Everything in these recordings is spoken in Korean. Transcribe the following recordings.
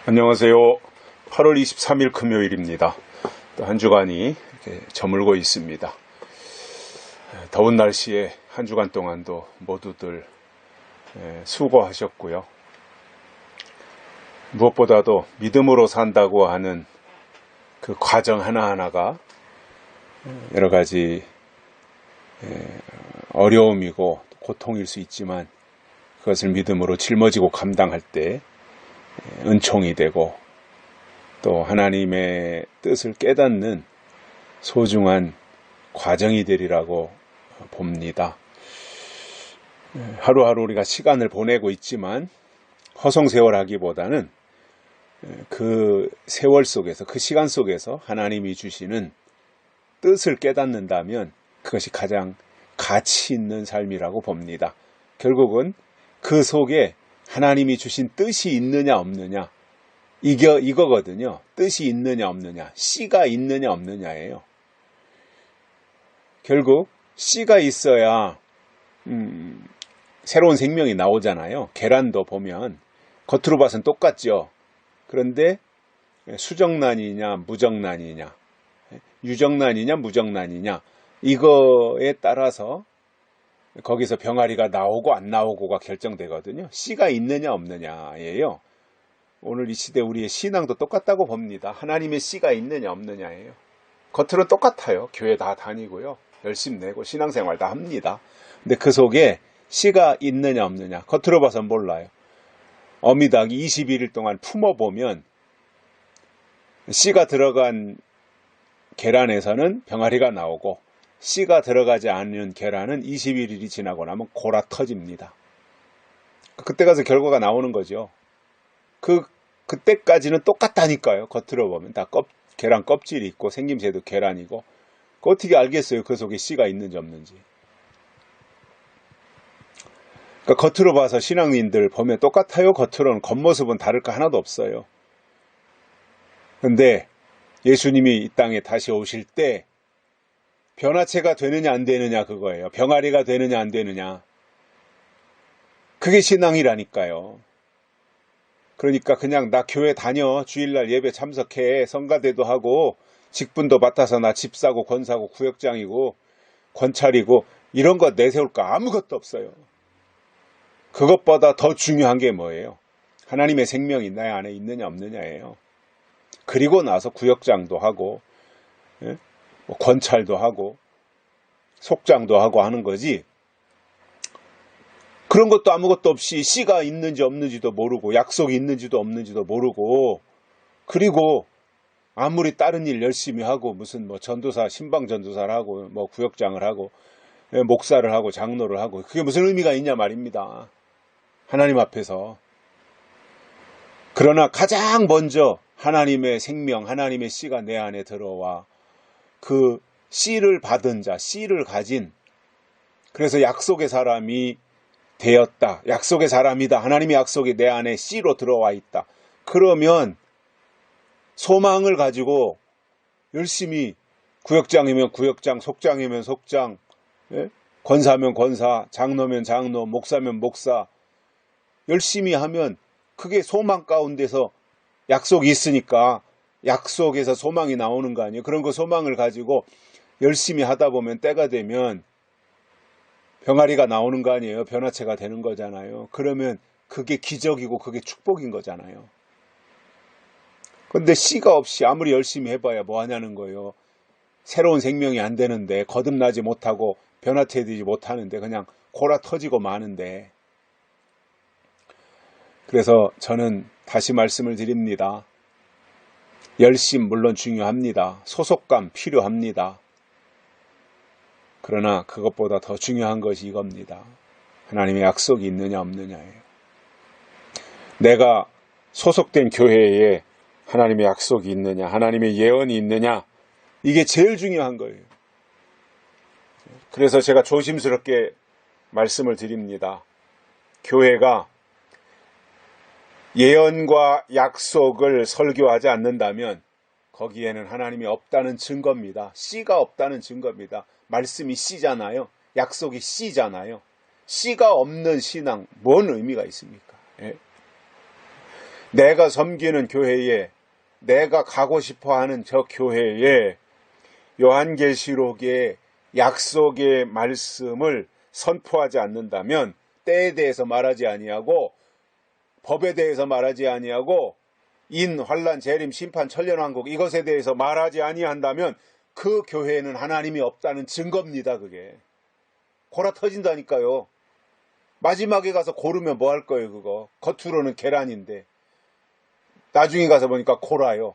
안녕하세요. 8월 23일 금요일입니다. 또 한 주간이 이렇게 저물고 있습니다. 더운 날씨에 한 주간 동안도 모두들 수고하셨고요. 무엇보다도 믿음으로 산다고 하는 그 과정 하나하나가 여러 가지 어려움이고 고통일 수 있지만 그것을 믿음으로 짊어지고 감당할 때 은총이 되고 또 하나님의 뜻을 깨닫는 소중한 과정이 되리라고 봅니다. 하루하루 우리가 시간을 보내고 있지만 허송세월하기보다는 그 세월 속에서, 그 시간 속에서 하나님이 주시는 뜻을 깨닫는다면 그것이 가장 가치 있는 삶이라고 봅니다. 결국은 그 속에 하나님이 주신 뜻이 있느냐 없느냐, 이거거든요. 뜻이 있느냐 없느냐, 씨가 있느냐 없느냐예요. 결국 씨가 있어야 새로운 생명이 나오잖아요. 계란도 보면 겉으로 봐서는 똑같죠. 그런데 수정란이냐 무정란이냐, 유정란이냐 무정란이냐, 이거에 따라서 거기서 병아리가 나오고 안 나오고가 결정되거든요. 씨가 있느냐 없느냐예요. 오늘 이 시대 우리의 신앙도 똑같다고 봅니다. 하나님의 씨가 있느냐 없느냐예요. 겉으로는 똑같아요. 교회 다 다니고요. 열심히 내고 신앙생활 다 합니다. 근데 그 속에 씨가 있느냐 없느냐, 겉으로 봐서 몰라요. 어미닭이 21일 동안 품어보면 씨가 들어간 계란에서는 병아리가 나오고 씨가 들어가지 않은 계란은 21일이 지나고 나면 골아 터집니다. 그때 가서 결과가 나오는 거죠. 그때까지는 똑같다니까요. 겉으로 보면 다 계란 껍질이 있고 생김새도 계란이고, 어떻게 알겠어요? 그 속에 씨가 있는지 없는지. 그러니까 겉으로 봐서 신앙인들 보면 똑같아요. 겉으로는 겉모습은 다를 거 하나도 없어요. 근데 예수님이 이 땅에 다시 오실 때 변화체가 되느냐 안 되느냐 그거예요. 병아리가 되느냐 안 되느냐. 그게 신앙이라니까요. 그러니까 그냥 나 교회 다녀, 주일날 예배 참석해, 성가대도 하고 직분도 맡아서 나 집사고 권사고 구역장이고 권찰이고 이런 거 내세울 거 아무것도 없어요. 그것보다 더 중요한 게 뭐예요? 하나님의 생명이 내 안에 있느냐 없느냐예요. 그리고 나서 구역장도 하고 권찰도 하고 속장도 하고 하는 거지, 그런 것도 아무것도 없이 씨가 있는지 없는지도 모르고 약속이 있는지도 없는지도 모르고, 그리고 아무리 다른 일 열심히 하고 무슨 뭐 전도사, 신방 전도사를 하고 뭐 구역장을 하고 목사를 하고 장로를 하고 그게 무슨 의미가 있냐 말입니다. 하나님 앞에서. 그러나 가장 먼저 하나님의 생명, 하나님의 씨가 내 안에 들어와 그 씨를 받은 자, 씨를 가진, 그래서 약속의 사람이 되었다. 약속의 사람이다. 하나님의 약속이 내 안에 씨로 들어와 있다. 그러면 소망을 가지고 열심히 구역장이면 구역장, 속장이면 속장, 권사면 권사, 장로면 장로, 목사면 목사, 열심히 하면 그게 소망 가운데서 약속이 있으니까 약속에서 소망이 나오는 거 아니에요. 그런 거 소망을 가지고 열심히 하다 보면 때가 되면 병아리가 나오는 거 아니에요. 변화체가 되는 거잖아요. 그러면 그게 기적이고 그게 축복인 거잖아요. 근데 씨가 없이 아무리 열심히 해봐야 뭐 하냐는 거예요. 새로운 생명이 안 되는데, 거듭나지 못하고 변화체되지 못하는데 그냥 골아 터지고 마는데. 그래서 저는 다시 말씀을 드립니다. 열심 물론 중요합니다. 소속감 필요합니다. 그러나 그것보다 더 중요한 것이 이겁니다. 하나님의 약속이 있느냐 없느냐예요. 내가 소속된 교회에 하나님의 약속이 있느냐, 하나님의 예언이 있느냐, 이게 제일 중요한 거예요. 그래서 제가 조심스럽게 말씀을 드립니다. 교회가 예언과 약속을 설교하지 않는다면 거기에는 하나님이 없다는 증거입니다. 씨가 없다는 증거입니다. 말씀이 씨잖아요. 약속이 씨잖아요. 씨가 없는 신앙, 뭔 의미가 있습니까? 예? 내가 섬기는 교회에, 내가 가고 싶어하는 저 교회에 요한계시록의 약속의 말씀을 선포하지 않는다면, 때에 대해서 말하지 아니하고 법에 대해서 말하지 아니하고 인, 환란, 재림, 심판, 천년왕국 이것에 대해서 말하지 아니한다면 그 교회에는 하나님이 없다는 증거입니다. 그게 골아 터진다니까요. 마지막에 가서 고르면 뭐 할 거예요? 그거 겉으로는 계란인데 나중에 가서 보니까 고라요.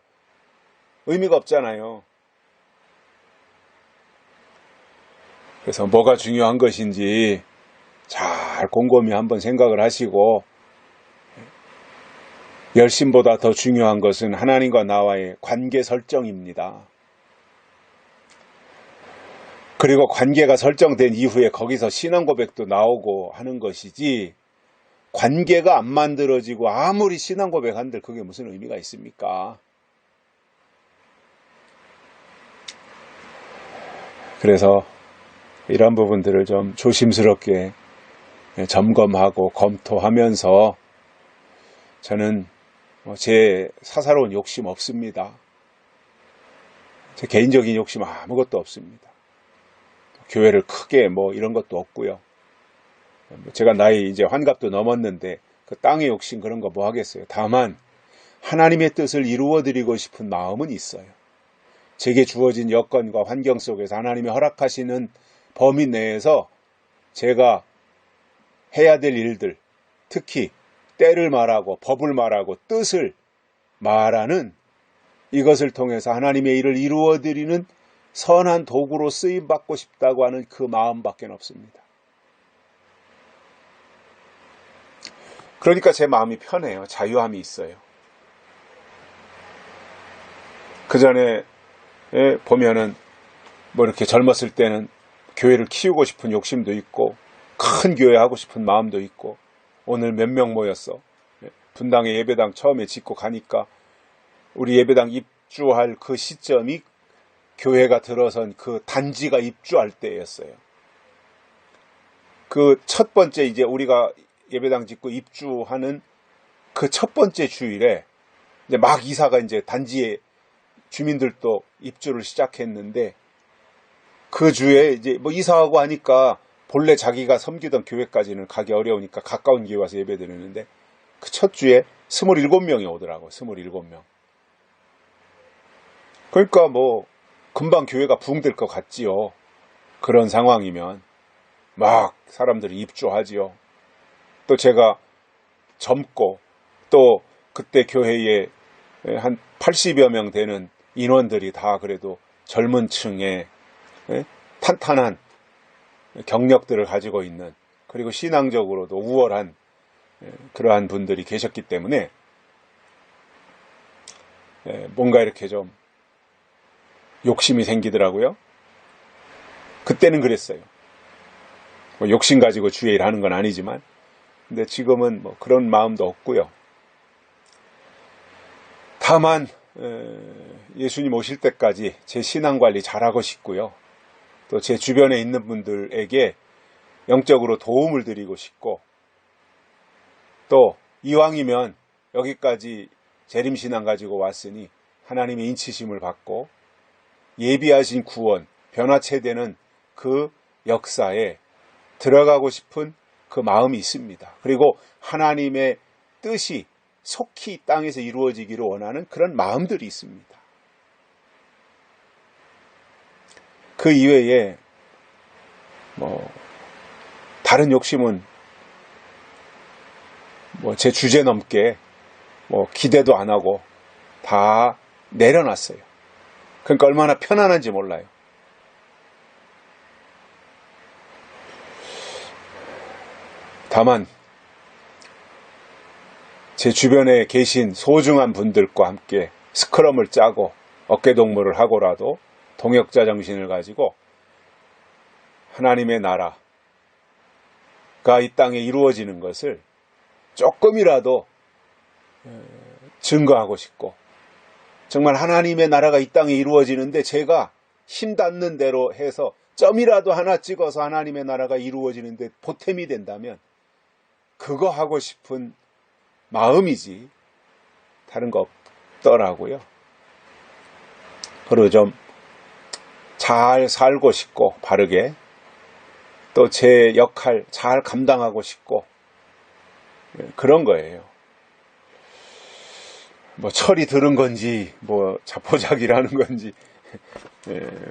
의미가 없잖아요. 그래서 뭐가 중요한 것인지 잘 곰곰이 한번 생각을 하시고, 열심보다 더 중요한 것은 하나님과 나와의 관계 설정입니다. 그리고 관계가 설정된 이후에 거기서 신앙 고백도 나오고 하는 것이지, 관계가 안 만들어지고 아무리 신앙 고백한들 그게 무슨 의미가 있습니까? 그래서 이런 부분들을 좀 조심스럽게 점검하고 검토하면서, 저는 제 사사로운 욕심 없습니다. 제 개인적인 욕심 아무것도 없습니다. 교회를 크게 이런 것도 없고요. 제가 나이 이제 환갑도 넘었는데 그 땅의 욕심 그런 거 뭐 하겠어요. 다만 하나님의 뜻을 이루어드리고 싶은 마음은 있어요. 제게 주어진 여건과 환경 속에서 하나님이 허락하시는 범위 내에서 제가 해야 될 일들, 특히 때를 말하고 법을 말하고 뜻을 말하는, 이것을 통해서 하나님의 일을 이루어드리는 선한 도구로 쓰임받고 싶다고 하는 그 마음밖에 없습니다. 그러니까 제 마음이 편해요. 자유함이 있어요. 그 전에 보면은 이렇게 젊었을 때는 교회를 키우고 싶은 욕심도 있고 큰 교회 하고 싶은 마음도 있고, 오늘 몇 명 모였어. 분당에 예배당 처음에 짓고 가니까 우리 예배당 입주할 그 시점이 교회가 들어선 그 단지가 입주할 때였어요. 그 첫 번째 이제 우리가 예배당 짓고 입주하는 그 첫 번째 주일에 이제 막 이사가 이제 단지에 주민들도 입주를 시작했는데, 그 주에 이제 이사하고 하니까 본래 자기가 섬기던 교회까지는 가기 어려우니까 가까운 교회 와서 예배 드리는데, 그 첫 주에 27명이 오더라고요. 27명. 그러니까 금방 교회가 부흥될 것 같지요. 그런 상황이면 막 사람들이 입주하지요. 또 제가 젊고 또 그때 교회에 한 80여 명 되는 인원들이 다 그래도 젊은 층에 탄탄한 경력들을 가지고 있는, 그리고 신앙적으로도 우월한 그러한 분들이 계셨기 때문에 뭔가 이렇게 좀 욕심이 생기더라고요. 그때는 그랬어요. 욕심 가지고 주의 일하는 건 아니지만, 근데 지금은 그런 마음도 없고요. 다만 예수님 오실 때까지 제 신앙관리 잘하고 싶고요. 또 제 주변에 있는 분들에게 영적으로 도움을 드리고 싶고, 또 이왕이면 여기까지 재림신앙 가지고 왔으니 하나님의 인치심을 받고 예비하신 구원, 변화체되는 그 역사에 들어가고 싶은 그 마음이 있습니다. 그리고 하나님의 뜻이 속히 땅에서 이루어지기를 원하는 그런 마음들이 있습니다. 그 이외에 다른 욕심은 제 주제 넘게 기대도 안 하고 다 내려놨어요. 그러니까 얼마나 편안한지 몰라요. 다만 제 주변에 계신 소중한 분들과 함께 스크럼을 짜고 어깨동무를 하고라도 동역자 정신을 가지고 하나님의 나라가 이 땅에 이루어지는 것을 조금이라도 증거하고 싶고, 정말 하나님의 나라가 이 땅에 이루어지는데 제가 힘 닿는 대로 해서 점이라도 하나 찍어서 하나님의 나라가 이루어지는데 보탬이 된다면 그거 하고 싶은 마음이지, 다른 거 없더라고요. 그리고 좀 잘 살고 싶고 바르게 또 제 역할 잘 감당하고 싶고 그런 거예요. 뭐 철이 들은 건지 뭐 자포자기라는 건지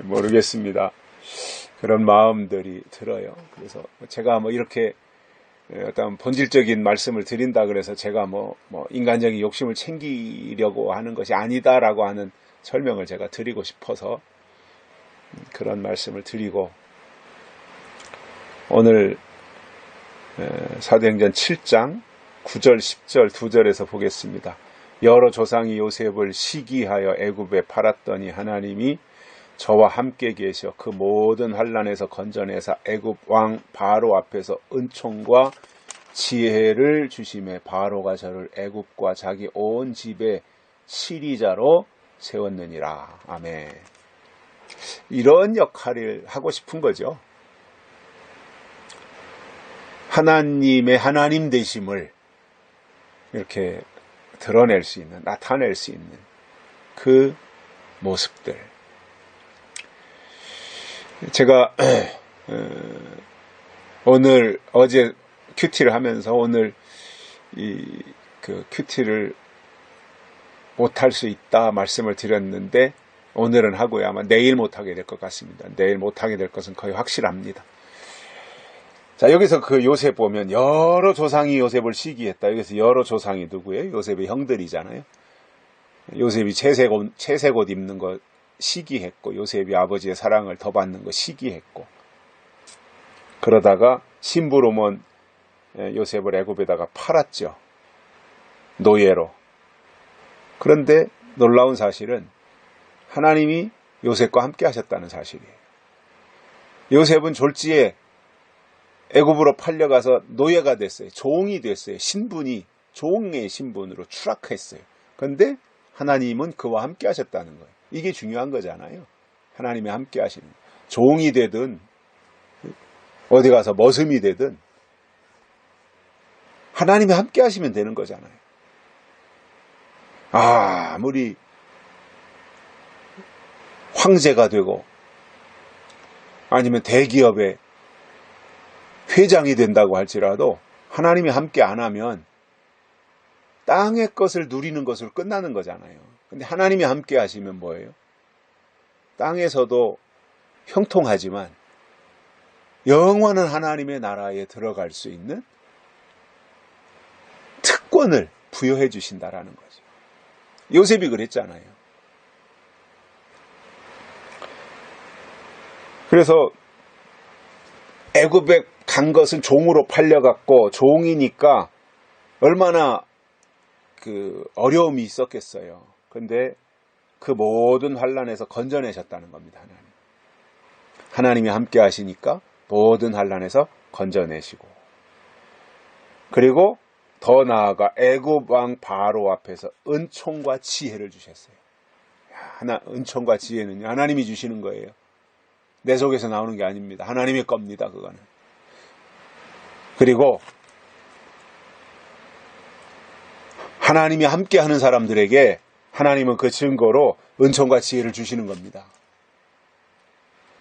모르겠습니다. 그런 마음들이 들어요. 그래서 제가 뭐 이렇게 어떤 본질적인 말씀을 드린다 그래서 제가 뭐 인간적인 욕심을 챙기려고 하는 것이 아니다라고 하는 설명을 제가 드리고 싶어서 그런 말씀을 드리고, 오늘 사도행전 7장 9절 10절 2절에서 보겠습니다. 여러 조상이 요셉을 시기하여 애굽에 팔았더니 하나님이 저와 함께 계셔 그 모든 환난에서 건져내사 애굽 왕 바로 앞에서 은총과 지혜를 주심에 바로가 저를 애굽과 자기 온 집의 치리자로 세웠느니라. 아멘. 이런 역할을 하고 싶은 거죠. 하나님의 하나님 되심을 이렇게 드러낼 수 있는, 나타낼 수 있는 그 모습들. 제가 어제 큐티를 하면서 오늘 그 큐티를 못할 수 있다 말씀을 드렸는데, 오늘은 하고요. 아마 내일 못하게 될 것 같습니다. 내일 못하게 될 것은 거의 확실합니다. 자, 여기서 그 요셉 보면 여러 조상이 요셉을 시기했다. 여기서 여러 조상이 누구예요? 요셉의 형들이잖아요. 요셉이 채색 옷 입는 거 시기했고, 요셉이 아버지의 사랑을 더 받는 거 시기했고, 그러다가 심부름은 요셉을 애굽에다가 팔았죠. 노예로. 그런데 놀라운 사실은 하나님이 요셉과 함께 하셨다는 사실이에요. 요셉은 졸지에 애굽으로 팔려가서 노예가 됐어요. 종이 됐어요. 신분이 종의 신분으로 추락했어요. 그런데 하나님은 그와 함께 하셨다는 거예요. 이게 중요한 거잖아요. 하나님이 함께 하시는 거예요. 종이 되든 어디 가서 머슴이 되든 하나님이 함께 하시면 되는 거잖아요. 아무리 황제가 되고 아니면 대기업의 회장이 된다고 할지라도 하나님이 함께 안 하면 땅의 것을 누리는 것으로 끝나는 거잖아요. 근데 하나님이 함께 하시면 뭐예요? 땅에서도 형통하지만 영원한 하나님의 나라에 들어갈 수 있는 특권을 부여해 주신다라는 거죠. 요셉이 그랬잖아요. 그래서 애굽에 간 것은 종으로 팔려갔고, 종이니까 얼마나 그 어려움이 있었겠어요. 근데 그 모든 환난에서 건져내셨다는 겁니다. 하나님이 함께 하시니까 모든 환난에서 건져내시고, 그리고 더 나아가 애굽 왕 바로 앞에서 은총과 지혜를 주셨어요. 은총과 지혜는 하나님이 주시는 거예요. 내 속에서 나오는 게 아닙니다. 하나님의 겁니다. 그거는. 그리고 하나님이 함께하는 사람들에게 하나님은 그 증거로 은총과 지혜를 주시는 겁니다.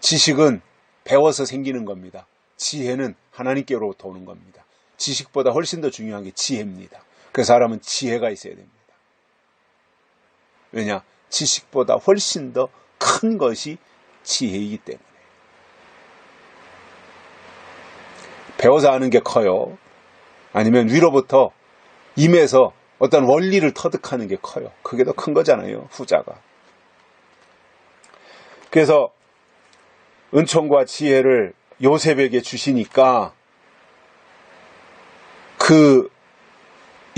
지식은 배워서 생기는 겁니다. 지혜는 하나님께로부터 오는 겁니다. 지식보다 훨씬 더 중요한 게 지혜입니다. 그 사람은 지혜가 있어야 됩니다. 왜냐? 지식보다 훨씬 더 큰 것이 지혜이기 때문에. 배워서 아는 게 커요. 아니면 위로부터 임해서 어떤 원리를 터득하는 게 커요. 그게 더 큰 거잖아요. 후자가. 그래서 은총과 지혜를 요셉에게 주시니까 그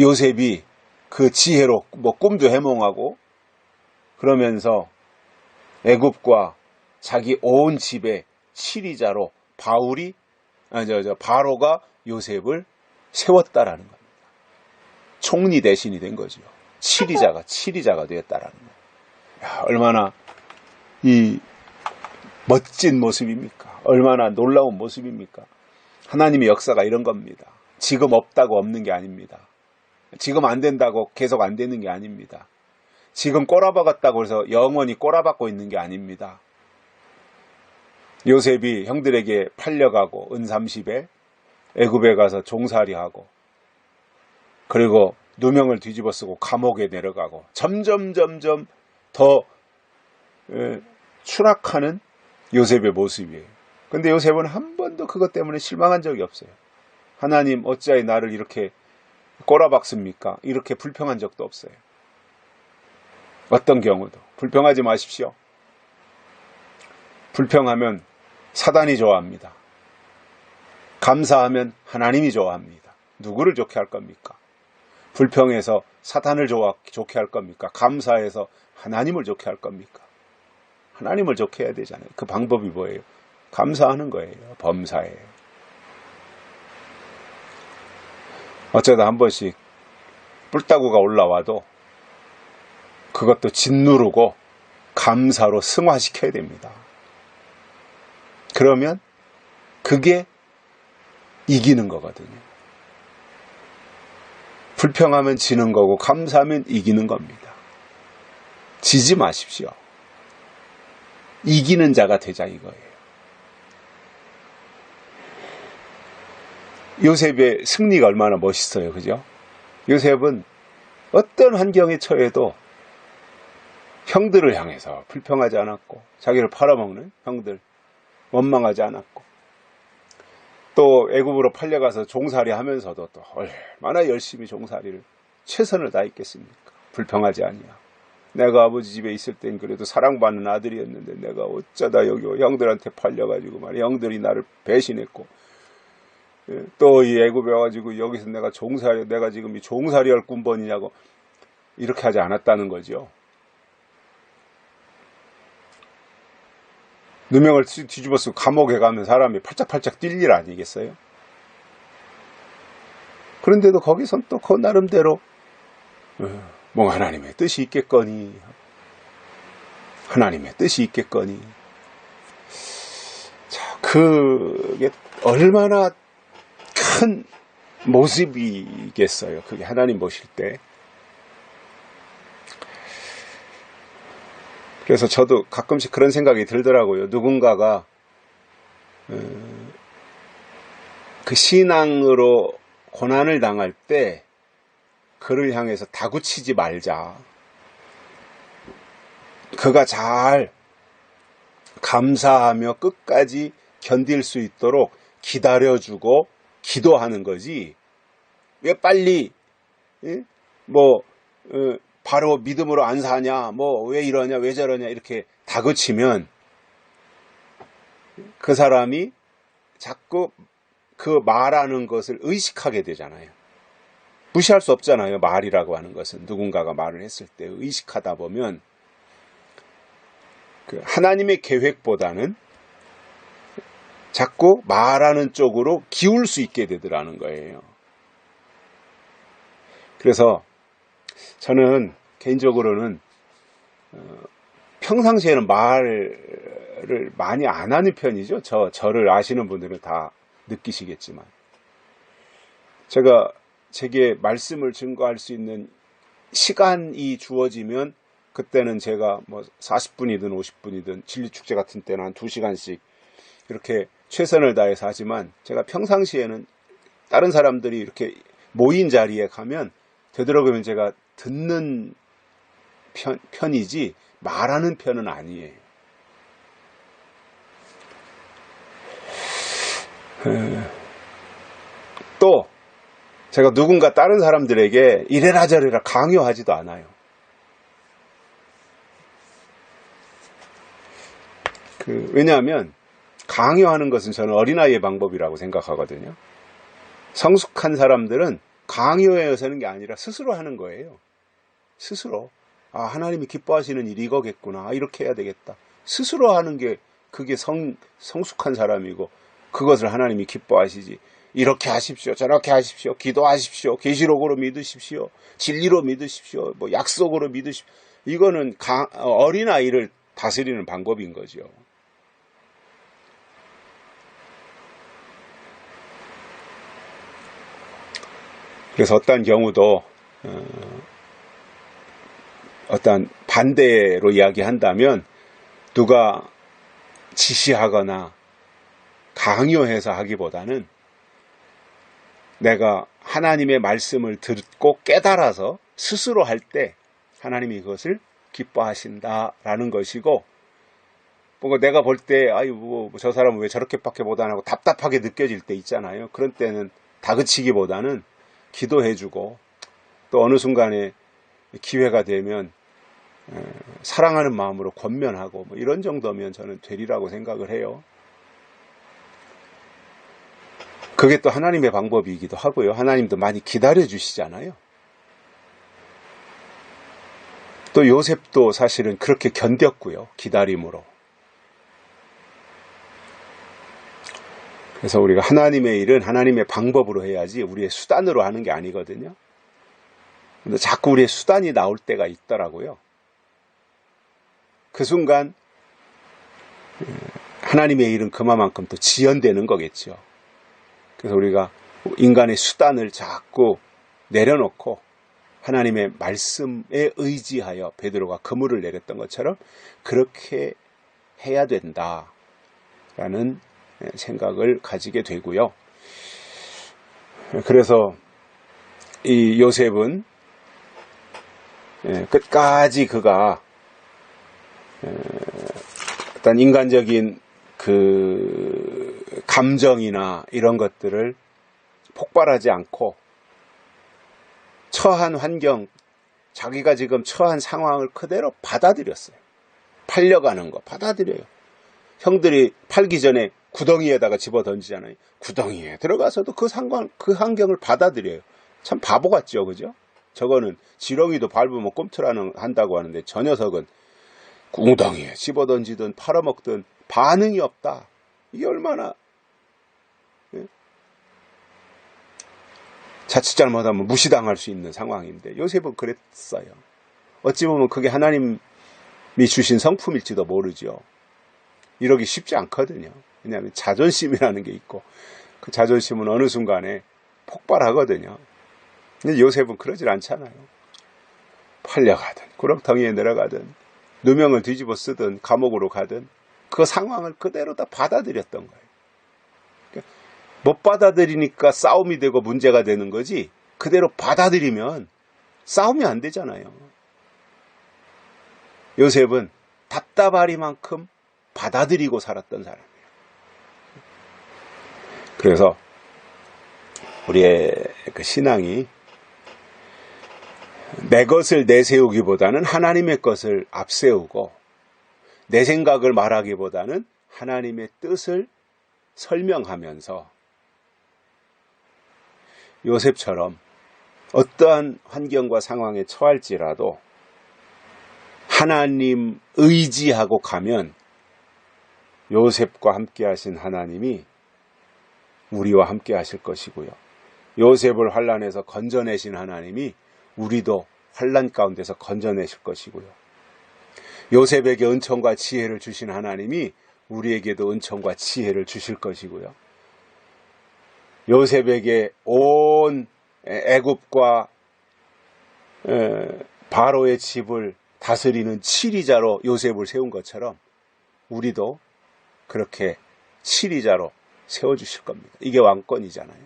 요셉이 그 지혜로 꿈도 해몽하고 그러면서 애굽과 자기 온 집의 치리자로 바로가 요셉을 세웠다라는 겁니다. 총리 대신이 된 거죠. 치리자가 되었다라는 거예요. 얼마나 이 멋진 모습입니까? 얼마나 놀라운 모습입니까? 하나님의 역사가 이런 겁니다. 지금 없다고 없는 게 아닙니다. 지금 안 된다고 계속 안 되는 게 아닙니다. 지금 꼬라박았다고 해서 영원히 꼬라박고 있는 게 아닙니다. 요셉이 형들에게 팔려가고 은 30에 애굽에 가서 종살이하고 그리고 누명을 뒤집어 쓰고 감옥에 내려가고 점점 더 추락하는 요셉의 모습이에요. 근데 요셉은 한 번도 그것 때문에 실망한 적이 없어요. 하나님 어찌하여 나를 이렇게 꼬라박습니까? 이렇게 불평한 적도 없어요. 어떤 경우도 불평하지 마십시오. 불평하면 사단이 좋아합니다. 감사하면 하나님이 좋아합니다. 누구를 좋게 할 겁니까? 불평해서 사탄을 좋게 할 겁니까? 감사해서 하나님을 좋게 할 겁니까? 하나님을 좋게 해야 되잖아요. 그 방법이 뭐예요? 감사하는 거예요. 범사예요. 어쩌다 한 번씩 뿔따구가 올라와도 그것도 짓누르고 감사로 승화시켜야 됩니다. 그러면 그게 이기는 거거든요. 불평하면 지는 거고 감사하면 이기는 겁니다. 지지 마십시오. 이기는 자가 되자 이거예요. 요셉의 승리가 얼마나 멋있어요. 그죠? 요셉은 어떤 환경에 처해도 형들을 향해서 불평하지 않았고 자기를 팔아먹는 형들 원망하지 않았고 또 애굽으로 팔려가서 종살이 하면서도 또 얼마나 열심히 종살이를 최선을 다했겠습니까? 불평하지 아니야. 내가 아버지 집에 있을 땐 그래도 사랑받는 아들이었는데 내가 어쩌다 여기 형들한테 팔려가지고 말이야. 형들이 나를 배신했고 또 이 애굽에 와가지고 여기서 내가 지금 이 종살이 할 군번이냐고 이렇게 하지 않았다는 거죠. 누명을 뒤집어 쓰고 감옥에 가면 사람이 팔짝팔짝 뛸 일 아니겠어요? 그런데도 거기선 또 그 나름대로 뭐 하나님의 뜻이 있겠거니 하나님의 뜻이 있겠거니 자, 그게 얼마나 큰 모습이겠어요. 그게 하나님 보실 때. 그래서 저도 가끔씩 그런 생각이 들더라고요. 누군가가 그 신앙으로 고난을 당할 때 그를 향해서 다구치지 말자. 그가 잘 감사하며 끝까지 견딜 수 있도록 기다려주고 기도하는 거지. 왜 빨리 바로 믿음으로 안 사냐, 왜 이러냐, 왜 저러냐, 이렇게 다그치면 그 사람이 자꾸 그 말하는 것을 의식하게 되잖아요. 무시할 수 없잖아요. 말이라고 하는 것은 누군가가 말을 했을 때 의식하다 보면 그 하나님의 계획보다는 자꾸 말하는 쪽으로 기울 수 있게 되더라는 거예요. 그래서 저는 개인적으로는 평상시에는 말을 많이 안 하는 편이죠. 저를 아시는 분들은 다 느끼시겠지만 제게 말씀을 증거할 수 있는 시간이 주어지면 그때는 제가 40분이든 50분이든 진리축제 같은 때는 한 2시간씩 이렇게 최선을 다해서 하지만 제가 평상시에는 다른 사람들이 이렇게 모인 자리에 가면 되도록이면 제가 듣는 편이지 말하는 편은 아니에요. 또 제가 누군가 다른 사람들에게 이래라 저래라 강요하지도 않아요. 왜냐하면 강요하는 것은 저는 어린아이의 방법이라고 생각하거든요. 성숙한 사람들은 강요에 의해서는 게 아니라 스스로 하는 거예요. 스스로. 하나님이 기뻐하시는 일이 이거겠구나. 이렇게 해야 되겠다. 스스로 하는 게 그게 성숙한 사람이고 그것을 하나님이 기뻐하시지. 이렇게 하십시오. 저렇게 하십시오. 기도하십시오. 계시록으로 믿으십시오. 진리로 믿으십시오. 약속으로 믿으십시오. 이거는 어린아이를 다스리는 방법인 거죠. 그래서 어떤 경우도 어떤 반대로 이야기한다면 누가 지시하거나 강요해서 하기보다는 내가 하나님의 말씀을 듣고 깨달아서 스스로 할 때 하나님이 그것을 기뻐하신다라는 것이고, 뭔가 내가 볼 때 아이고 저 사람은 왜 저렇게밖에 못 안 하고 답답하게 느껴질 때 있잖아요. 그런 때는 다그치기보다는 기도해주고, 또 어느 순간에 기회가 되면 사랑하는 마음으로 권면하고, 뭐 이런 정도면 저는 되리라고 생각을 해요. 그게 또 하나님의 방법이기도 하고요. 하나님도 많이 기다려 주시잖아요. 또 요셉도 사실은 그렇게 견뎠고요. 기다림으로. 그래서 우리가 하나님의 일은 하나님의 방법으로 해야지 우리의 수단으로 하는 게 아니거든요. 근데 자꾸 우리의 수단이 나올 때가 있더라고요. 그 순간 하나님의 일은 그만큼 또 지연되는 거겠죠. 그래서 우리가 인간의 수단을 자꾸 내려놓고 하나님의 말씀에 의지하여 베드로가 그물을 내렸던 것처럼 그렇게 해야 된다라는 생각을 가지게 되고요. 그래서 이 요셉은 끝까지 그가 어떤 인간적인 그 감정이나 이런 것들을 폭발하지 않고 처한 환경, 자기가 지금 처한 상황을 그대로 받아들였어요. 팔려가는 거 받아들여요. 형들이 팔기 전에 구덩이에다가 집어 던지잖아요. 구덩이에 들어가서도 그 환경을 받아들여요. 참 바보 같죠, 그죠? 저거는 지렁이도 밟으면 꼼틀하는 한다고 하는데 저 녀석은 구덩이에 집어 던지든 팔아먹든 반응이 없다. 이게 얼마나 자칫 잘못하면 무시당할 수 있는 상황인데 요셉은 그랬어요. 어찌 보면 그게 하나님이 주신 성품일지도 모르죠. 이러기 쉽지 않거든요. 왜냐하면 자존심이라는 게 있고 그 자존심은 어느 순간에 폭발하거든요. 근데 요셉은 그러질 않잖아요. 팔려가든 구렁텅이에 내려가든 누명을 뒤집어 쓰든 감옥으로 가든 그 상황을 그대로 다 받아들였던 거예요. 못 받아들이니까 싸움이 되고 문제가 되는 거지, 그대로 받아들이면 싸움이 안 되잖아요. 요셉은 답답하리만큼 받아들이고 살았던 사람이에요. 그래서 우리의 그 신앙이 내 것을 내세우기보다는 하나님의 것을 앞세우고, 내 생각을 말하기보다는 하나님의 뜻을 설명하면서 요셉처럼 어떠한 환경과 상황에 처할지라도 하나님 의지하고 가면 요셉과 함께 하신 하나님이 우리와 함께 하실 것이고요. 요셉을 환난에서 건져내신 하나님이 우리도 환난 가운데서 건져내실 것이고요. 요셉에게 은총과 지혜를 주신 하나님이 우리에게도 은총과 지혜를 주실 것이고요. 요셉에게 온 애굽과 바로의 집을 다스리는 치리자로 요셉을 세운 것처럼 우리도 그렇게 치리자로 세워주실 겁니다. 이게 왕권이잖아요.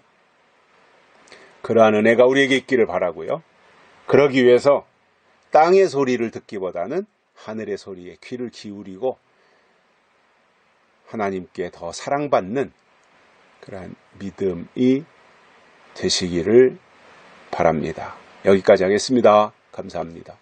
그러한 은혜가 우리에게 있기를 바라고요. 그러기 위해서 땅의 소리를 듣기보다는 하늘의 소리에 귀를 기울이고 하나님께 더 사랑받는 그러한 믿음이 되시기를 바랍니다. 여기까지 하겠습니다. 감사합니다.